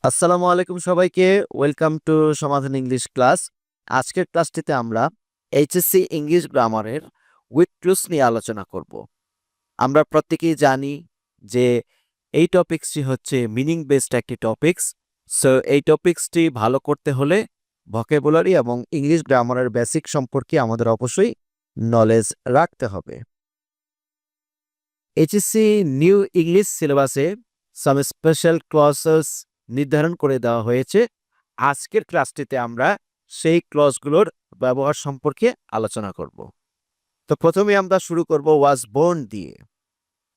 আসসালামু আলাইকুম সবাইকে। ওয়েলকাম টু সমাধান ইংলিশ ক্লাস। আজকের ক্লাসটিতে আমরা এইচএসসি ইংলিশ গ্রামারের উইথ ট্রুথস নিয়ে আলোচনা করব। আমরা প্রত্যেকেই জানি যে এই টপিক্সটি হচ্ছে মিনিং বেসড একটি টপিক্স। সো এই টপিক্সটি ভালো করতে হলে ভোকাবুলারি এবং ইংলিশ গ্রামারের বেসিক সম্পর্কে আমাদের অবশ্যই নলেজ রাখতে হবে। এইচএসসি নিউ ইংলিশ সিলেবাসে সাম স্পেশাল ক্লজেস নির্ধারণ করে দেওয়া হয়েছে। আজকের ক্লাসটিতে আমরা সেই ক্লজগুলোর ব্যবহার সম্পর্কে আলোচনা করব। তো প্রথমে আমরা শুরু করব ওয়াজ বোর্ন দিয়ে।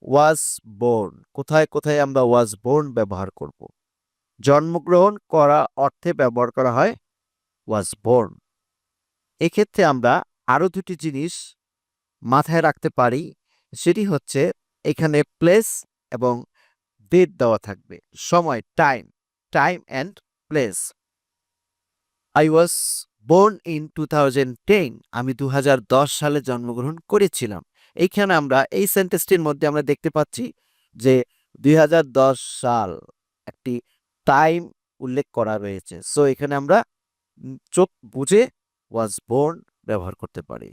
ওয়াজ বোর্ন, কোথায় কোথায় আমরা ওয়াজ বোর্ন ব্যবহার করব? জন্মগ্রহণ করা অর্থে ব্যবহার করা হয় ওয়াজ বোর্ন। এক্ষেত্রে আমরা আরও দুটি জিনিস মাথায় রাখতে পারি, সেটি হচ্ছে এখানে প্লেস এবং ডেট দেওয়া থাকবে, সময়, time and place. I was born in 2010, আমি 2010 সালে জন্মগ্রহণ করেছিলাম। এইখানে আমরা এই সেন্টেন্সটির মধ্যে আমরা দেখতে পাচ্ছি যে 2010 সাল একটি টাইম উল্লেখ করা রয়েছে। সো এখানে আমরা চোখ বুঝে ওয়াজ বোর্ন ব্যবহার করতে পারি।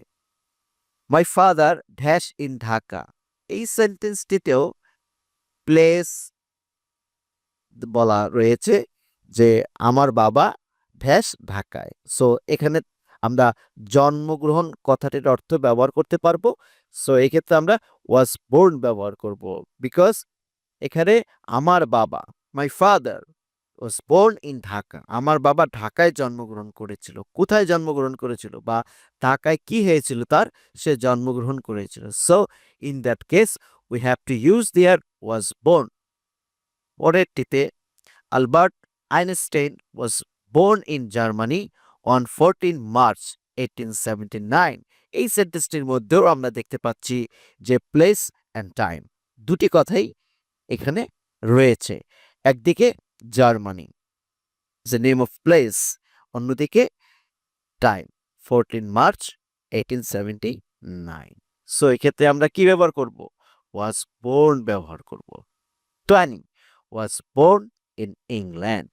My father dash in Dhaka, এই সেন্টেন্সটিতেও প্লেস বলা রয়েছে যে আমার বাবা ড্যাশ ঢাকায়। সো এখানে আমরা জন্মগ্রহণ কথাটির অর্থ ব্যবহার করতে পারবো। সো এক্ষেত্রে আমরা ওয়াজ বোর্ন ব্যবহার করব, বিকজ এখানে আমার বাবা, my father was born in Dhaka, আমার বাবা ঢাকায় জন্মগ্রহণ করেছিল। কোথায় জন্মগ্রহণ করেছিল বা ঢাকায় কি হয়েছিল তার, সে জন্মগ্রহণ করেছিল। So in that case we have to use there was born. পরেরটিতে Albert Einstein was born in Germany on 14 March 1879। এই সেন্টেন্সটির মধ্যেও আমরা দেখতে পাচ্ছি যে প্লেস অ্যান্ড টাইম দুটি কথাই এখানে রয়েছে। একদিকে Germany the name of place, অন্যদিকে টাইম 14 মার্চ 1879। সো এক্ষেত্রে আমরা কি ব্যবহার করব? ওয়াজ বোর্ন ব্যবহার করব। ট্যানি ওয়াজ বোর্ন ইন ইংল্যান্ড,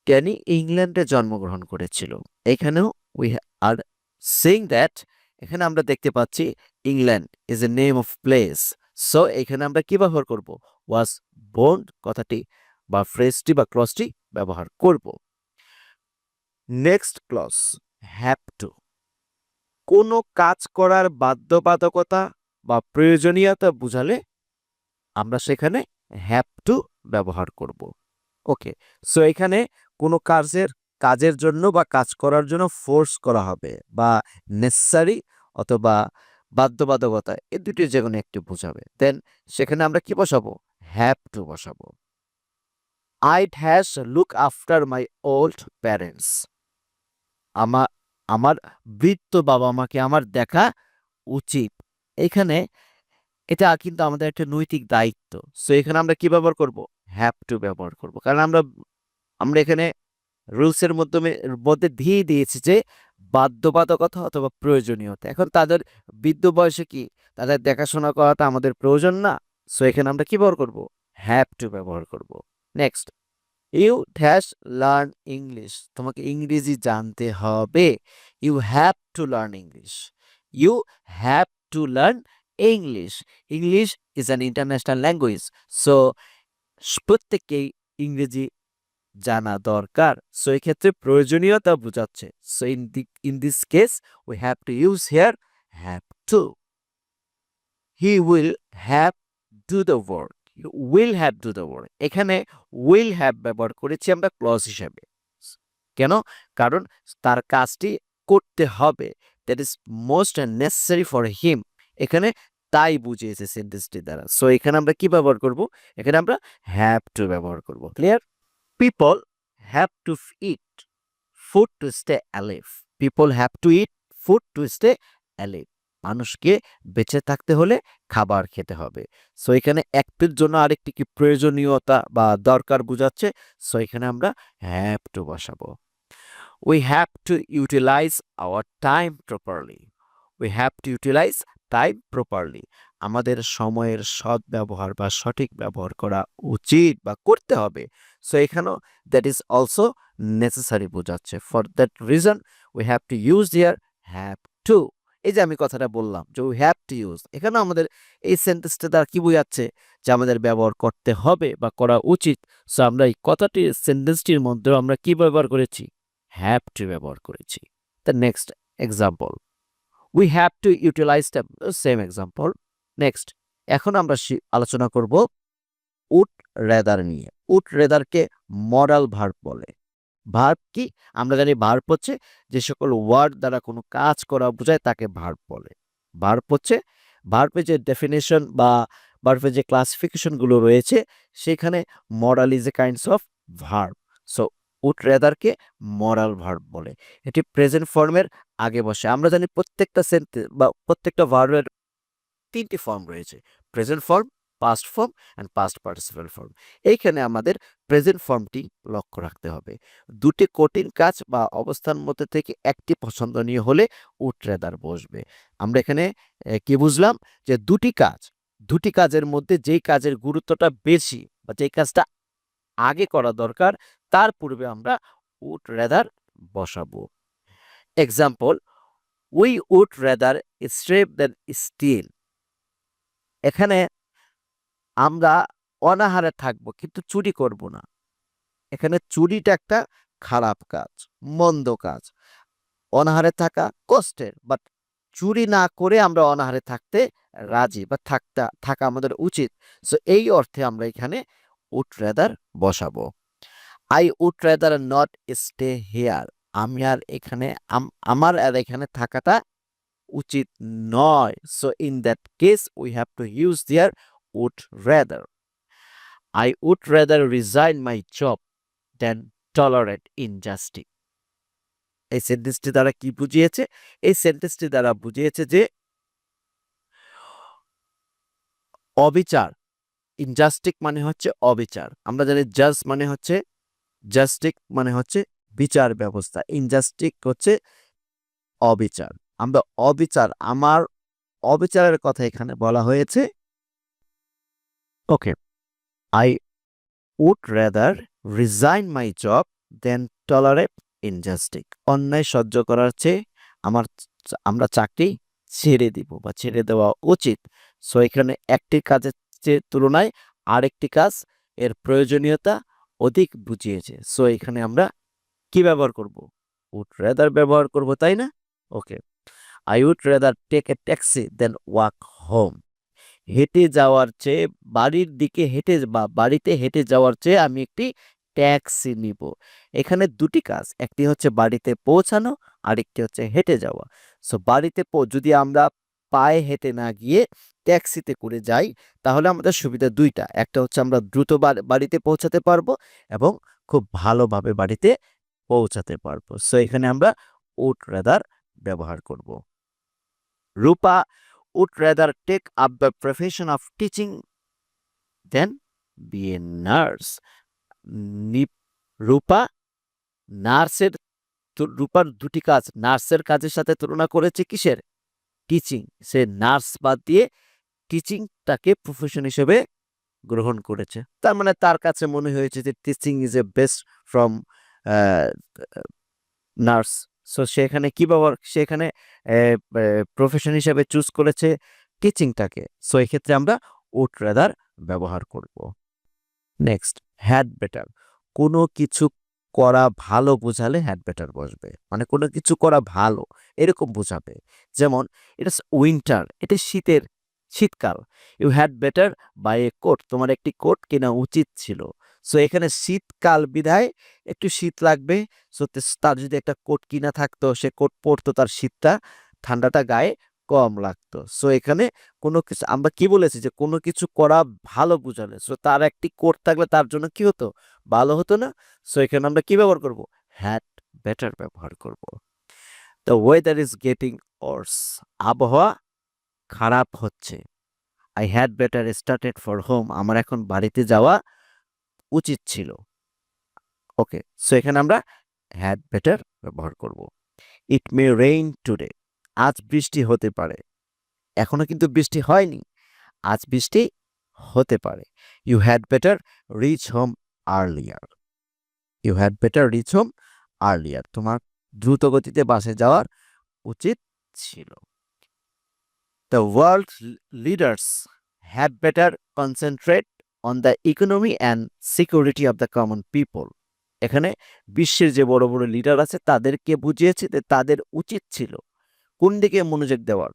ট্যানি ইংল্যান্ডে জন্মগ্রহণ করেছিল। এখানেও উই আর সেইং দ্যাট, এখানে আমরা দেখতে পাচ্ছি England is a name of place. So এখানে আমরা কি ব্যবহার করব? ওয়াজ বোর্ন কথাটি বা ফ্রেজটি বা ক্লজটি ব্যবহার করব। নেক্সট ক্লজ, হ্যাভ টু, কোনো কাজ করার বাধ্যবাধকতা বা প্রয়োজনীয়তা বুঝালে আমরা সেখানে হ্যাভ টু ব্যবহার করব। ওকে, সো এখানে কোনো কাজের জন্য বা কাজ করার জন্য ফোর্স করা হবে বা নেসেসারি অথবা বাধ্যবাধকতা, এই দুটি যে কোনো একটি বোঝাবে, দেন সেখানে আমরা কি বসাবো? হ্যাভ টু বসাবো। I'd has look after my old parents, আমার আমার বৃদ্ধ বাবা মাকে আমার দেখা উচিত। এখানে এটা কিন্তু আমাদের একটা নৈতিক দায়িত্ব। সো এখানে আমরা কি ব্যবহার করব? হ্যাভ টু ব্যবহার করব, কারণ আমরা আমরা এখানে রুলসের মধ্যে দিয়ে দিয়েছি যে বাধ্যবাধকতা অথবা প্রয়োজনীয়তা। এখন তাদের বৃদ্ধ বয়সে কি তাদের দেখাশোনা করাটা আমাদের প্রয়োজন না? সো এখানে আমরা কি ব্যবহার করব? হ্যাভ টু ব্যবহার করব। Next, you dash learn English, তোমাকে ইংরেজি জানতে হবে। You have to learn English, you have to learn English. English is an international language. So প্রত্যেককেই ইংরেজি জানা দরকার। সো এই ক্ষেত্রে প্রয়োজনীয়তা বোঝাচ্ছে। So in this case we have to use here have to. He will have do the work, will have do the work, এখানে will have ব্যবহার করেছি আমরা ক্লজ হিসাবে। কেন? কারণ তার কাজটি করতে হবে, that is most necessary for him. এখানে তাই বুঝিয়েছে সেন্টেন্সটি দ্বারা। সো এখানে আমরা কি ব্যবহার করব? এখানে আমরা হ্যাভ টু ব্যবহার করব। Clear? People have to eat food to stay alive, people have to eat food to stay alive, মানুষকে বেঁচে থাকতে হলে খাবার খেতে হবে। সো এখানে একটির জন্য আরেকটি কি প্রয়োজনীয়তা বা দরকার বোঝাচ্ছে। সো এখানে আমরা হ্যাভ টু বসাবো। We have to utilize our time properly, we have to utilize time properly, আমাদের সময়ের সদ্ব্যবহার বা সঠিক ব্যবহার করা উচিত বা করতে হবে। সো এখানেও দ্যাট ইজ অলসো নেসেসারি বোঝাচ্ছে। For that reason we have to use here have two. এই যে আমি কথাটা বললাম যে উই হ্যাভ টু ইউজ, এখানেও আমাদের এই সেন্টেন্সটা দ্বারা কি বোঝাচ্ছে যে আমাদের ব্যবহার করতে হবে বা করা উচিত। সো আমরা এই কথাটির সেন্টেন্সটির মধ্যেও আমরা কি ব্যবহার করেছি? হ্যাভ টু ব্যবহার করেছি। The next example, we have to utilize the same example. Next, এখন আমরা আলোচনা করব উড রেদার নিয়ে। উড রেদারকে মডাল ভার্ব বলে। ভার্ব কি? আমরা জানি ভার্ব হচ্ছে যে সকল ওয়ার্ড দ্বারা কোনো কাজ করা বোঝায় তাকে ভার্ব বলে। ভার্ব হচ্ছে ভার্বের যে ডেফিনেশন বা ভার্বের যে ক্লাসিফিকেশনগুলো রয়েছে সেখানে modal is a kinds of verb. So would রেদারকে মডাল ভার্ব বলে। এটি প্রেজেন্ট ফর্মের আগে বসে। আমরা জানি প্রত্যেকটা সেন্টেন্স বা প্রত্যেকটা ভার্বের তিনটি ফর্ম রয়েছে: present form, past form and past participle form. এইখানে আমাদের প্রেজেন্ট ফর্মটি লক্ষ্য রাখতে হবে। দুটি কঠিন কাজ বা অবস্থান মধ্যে থেকে একটি পছন্দনীয় হলে উড রেদার বসবে। আমরা এখানে কি বুঝলাম? যে দুটি কাজের মধ্যে যেই কাজের গুরুত্বটা বেশি বা যেই কাজটা আগে করা দরকার তার পূর্বে আমরা উড রেদার বসাবো। Example, we would rather starve then steal. এখানে আমরা অনাহারে থাকবো কিন্তু চুরি করব না। এখানে চুরিটা একটা খারাপ কাজ, মন্দ কাজ। অনাহারে থাকা কষ্টের, বাট চুরি না করে আমরা অনাহারে থাকতে রাজি বা থাকা আমাদের উচিত। সো এই অর্থে আমরা এখানে উড রেদার বসাবো। I would rather not stay here. আমি আর এখানে আমার আর এখানে থাকাটা উচিত নয়। So in that case we have to use there would rather. I would rather resign my job than tolerate injustice. এই সেন্টেন্সটি দ্বারা কি বুঝিয়েছে? এই সেন্টেন্সটি দ্বারা বুঝিয়েছে যে অবিচার, ইনজাস্টিক মানে হচ্ছে অবিচার। আমরা জানি জাজ মানে হচ্ছে, জাস্টিক মানে হচ্ছে বিচার ব্যবস্থা, ইনজাস্টিক হচ্ছে অবিচার। আমরা আমার অবিচারের কথা এখানে বলা হয়েছে। ওকে, I would rather resign my job than tolerate injustice. অন্যায় সহ্য করার চেয়ে আমরা চাকরি ছেড়ে দিব বা ছেড়ে দেওয়া উচিত। সো এখানে একটি কাজের তুলনায় আরেকটি কাজ এর প্রয়োজনীয়তা অধিক বুঝিয়েছে। সো এখানে আমরা কি ব্যবহার করব? উড রেদার ব্যবহার করব, তাই না? Okay, I would rather take a taxi then walk home. হেঁটে যাওয়ার চেয়ে বাড়িতে হেঁটে যাওয়ার চেয়ে আমি একটি ট্যাক্সি নিব। এখানে দুটি কাজ, একটি হচ্ছে বাড়িতে পৌঁছানো, আরেকটি হচ্ছে হেঁটে যাওয়া। সো যদি আমরা পায়ে হেঁটে না গিয়ে ট্যাক্সিতে করে যাই তাহলে আমাদের সুবিধা দুইটা। একটা হচ্ছে আমরা দ্রুত বাড়িতে পৌঁছাতে পারবো এবং খুব ভালোভাবে বাড়িতে পৌঁছাতে পারবো। সো এখানে আমরা উড রেদার ব্যবহার করব। রূপা would rather take up the profession of teaching than be a nurse. রূপা রূপার দুটি কাজ নার্সের কাজের সাথে তুলনা করেছে কিসের? টিচিং। সে নার্স বাদ দিয়ে টিচিংটাকে প্রফেশন হিসেবে গ্রহণ করেছে। তার মানে তার কাছে মনে হয়েছে যে teaching is a best from nurse. So সেখানে সেখানে প্রফেশন হিসেবে চুজ করেছে টিচিংটাকে। সো এক্ষেত্রে আমরা উড রেদার ব্যবহার করব। Next, had better. কোনো কিছু করা ভালো বোঝালে হ্যাড বেটার বসবে, মানে কোনো কিছু করা ভালো এরকম বোঝাবে। যেমন এটা উইন্টার, এটা শীতকাল। You had better buy a coat. তোমার একটি কোট কেনা উচিত ছিল। সো এখানে শীতকাল বিধায় একটু শীত লাগবে। সো তার যদি একটা কোট কিনা থাকতো, সে কোট পরতো, তার ঠান্ডাটা গায়ে কম লাগতো। সো এখানে কোনো কিছু আমরা কি বলেছি যে কোনো কিছু করা ভালো বোঝালে, সো তার একটি কোট থাকলে তার জন্য কি হতো? ভালো হতো না? সো এখানে আমরা কি ব্যবহার করব? হ্যাড বেটার ব্যবহার করব। দ্য ওয়েদার ইজ গেটিং ওয়ার্স। আবহাওয়া খারাপ হচ্ছে। I had better started for home. আমার এখন বাড়িতে যাওয়া উচিত ছিল। ওকে, সো এখানে আমরা হ্যাড বেটার ব্যবহার করব। ইট মে রেইন টুডে। আজ বৃষ্টি হতে পারে। এখনো কিন্তু বৃষ্টি হয়নি, আজ বৃষ্টি হতে পারে। You had better reach home earlier. You had better reach home earlier, তোমার দ্রুত গতিতে বাসে যাওয়ার উচিত ছিল। The world leaders had better concentrate on the economy and security of the common people. এখানে বিশ্বের যে বড় বড় লিডার আছে তাদেরকে বুঝিয়েছে যে তাদের উচিত ছিল কোন দিকে মনোযোগ দেওয়ার,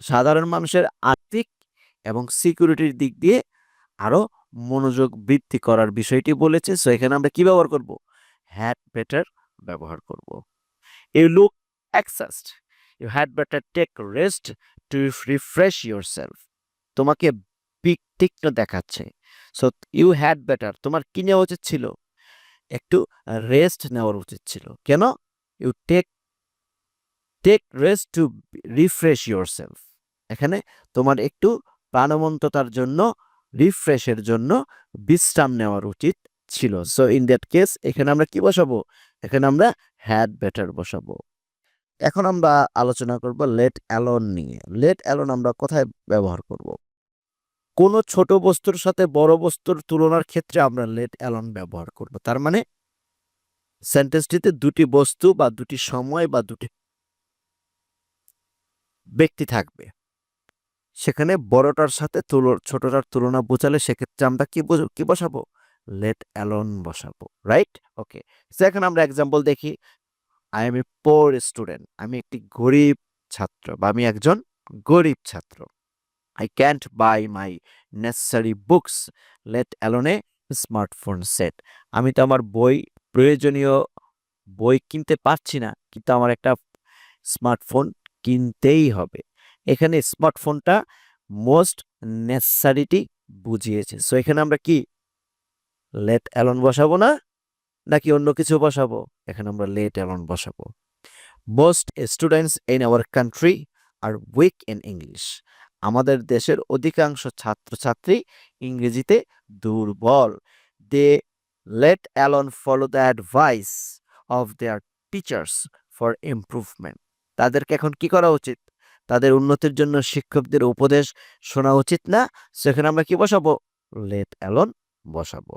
সাধারণ মানুষের আর্থিক এবং সিকিউরিটির দিক দিয়ে আরো মনোযোগ বৃদ্ধি করার বিষয়টি বলেছে। সো এখানে আমরা কি ব্যবহার করব? হ্যাড বেটার ব্যবহার করব। You look exhaust, you had better take rest to refresh yourself. তোমাকে তীক্ষ্ণ দেখাচ্ছে। সো ইউ হ্যাড বেটার, তোমার কি নেওয়া উচিত ছিল? একটু রেস্ট নেওয়ার উচিত ছিল। কেন? You take rest to refresh yourself. এখানে তোমার একটু প্রাণবন্ততার জন্য, রিফ্রেশের জন্য বিশ্রাম নেওয়ার উচিত ছিল। সো ইন দ্যাট কেস এখানে আমরা কি বসাবো? এখানে আমরা হ্যাড বেটার বসাবো। এখন আমরা আলোচনা করব লেট অ্যালোন নিয়ে। লেট অ্যালোন আমরা কোথায় ব্যবহার করব? কোনো ছোট বস্তুর সাথে বড় বস্তুর তুলনার ক্ষেত্রে আমরা লেট অ্যালোন ব্যবহার করব। তার মানে সেন্টেন্সটিতে দুটি বস্তু বা দুটি সময় বা দুটি ব্যক্তি থাকবে, সেখানে বড়টার সাথে ছোটটার তুলনা বোঝালে সেক্ষেত্রে আমরা কি বসাবো? লেট অ্যালোন বসাবো, রাইট? ওকে, এখন আমরা এক্সাম্পল দেখি। I am a poor student, আমি একটি গরিব ছাত্র বা আমি একজন গরিব ছাত্র। I can't buy my necessary books let alone a smartphone set. আমি তো আমার প্রয়োজনীয় বই কিনতে পারছি না, কিন্তু আমার একটা স্মার্টফোন কিনতেই হবে। এখানে স্মার্টফোনটা মোস্ট নেসেসারিটি বুঝিয়েছে। সো এখানে আমরা কি লেট অ্যালোন বসাবো না, নাকি অন্য কিছু বসাবো? এখানে আমরা লেট অ্যালোন বসাবো। Most students in our country are weak in English. আমাদের দেশের অধিকাংশ ছাত্রছাত্রী ইংরেজিতে দুর্বল। They let alone follow the advice of their teachers for improvement. তাদেরকে এখন কি করা উচিত? তাদের উন্নতির জন্য শিক্ষকদের উপদেশ শোনা উচিত না। সেখানে আমরা কি বসাবো? লেট অ্যালোন বসাবো।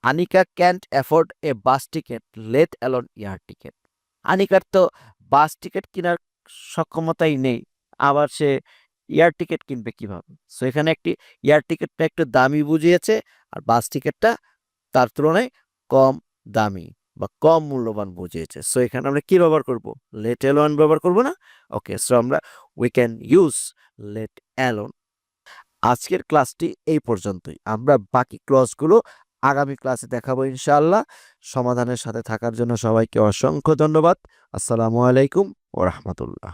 Anika can't afford a bus ticket let alone air ticket. আনিকার তো বাস টিকিট কেনার সক্ষমতাই নেই, আবার সে এয়ার টিকিট কিনবে কিভাবে? সো এখানে একটি এয়ার টিকিটটা একটু দামি বুঝিয়েছে, আর বাস টিকিটটা তার তুলনায় কম দামি বা কম মূল্যবান বুঝিয়েছে। সো এখানে আমরা কি ব্যবহার করব? লেট অ্যালোন ব্যবহার করব না? ওকে, সো আমরা we can use let alone. আজকের ক্লাসটি এই পর্যন্তই। আমরা বাকি ক্লাসগুলো আগামী ক্লাসে দেখাবো ইনশাআল্লাহ। সমাধানের সাথে থাকার জন্য সবাইকে অসংখ্য ধন্যবাদ। আসসালামু আলাইকুম ওয়া রাহমাতুল্লাহ।